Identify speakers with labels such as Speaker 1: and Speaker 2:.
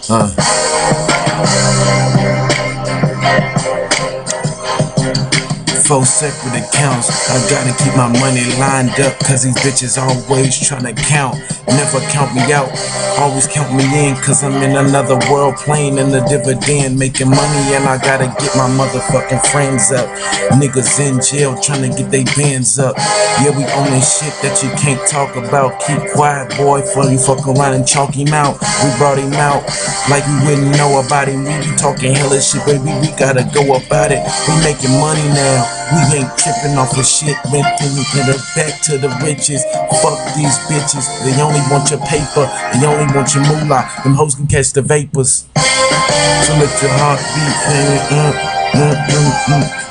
Speaker 1: Four separate accounts, I gotta keep my money lined up, cause these bitches always tryna count. Never count me out, always count me in, cause I'm in another world playing in the dividend, making money and I gotta get my motherfucking friends up. Niggas in jail tryna get they bands up. Yeah, we owning shit that you can't talk about. Keep quiet, boy, before you fuck around and chalk him out. We brought him out like we wouldn't know about him. We be talking hella shit, baby, we gotta go about it. We making money now, we ain't tripping off of shit. Went back to the riches. Fuck these bitches, they only want your paper, they only want your moolah. Them hoes can catch the vapors. So let your heart beat.